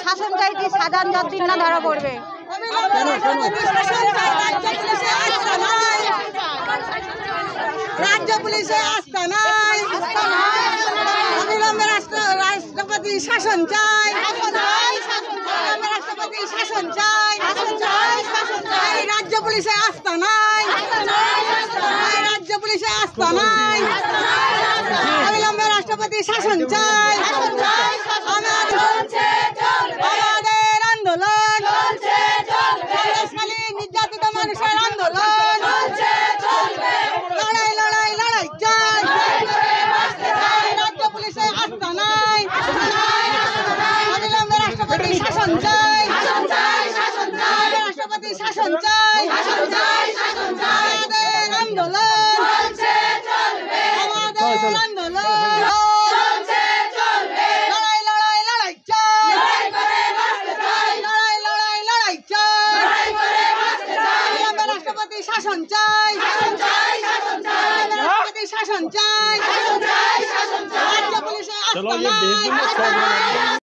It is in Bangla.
শাসন চাইছি, সাধারণ যতদিন না ধরা পড়বে। রাজ্য পুলিশে আস্থা নাই, অবিলম্বে রাষ্ট্রপতি শাসন চাই, রাষ্ট্রপতি শাসন চাই, রাজ্য পুলিশে আস্থা নাই, রাজ্য পুলিশে আস্থা নাই, অবিলম্বে রাষ্ট্রপতি শাসন চাই। আমাদের আন্দোলন, নির্যাতিত মানুষের আন্দোলন, লড়াই লড়াই লড়াই চাই, রাজ্য পুলিশে আস্থা নাই, অবিলম্বে রাষ্ট্রপতি শাসন চাই, রাষ্ট্রপতি শাসন চাই। আমাদের আন্দোলন, আমাদের আন্দোলন, লড়াই লড়াই লড়াই চাই, লড়াই লড়াই লড়াই চাই, অবিলম্বে রাষ্ট্রপতি শাসন চাই, রাষ্ট্রপতি শাসন চাই, রাজ্য পুলিশে আস্থা নাই।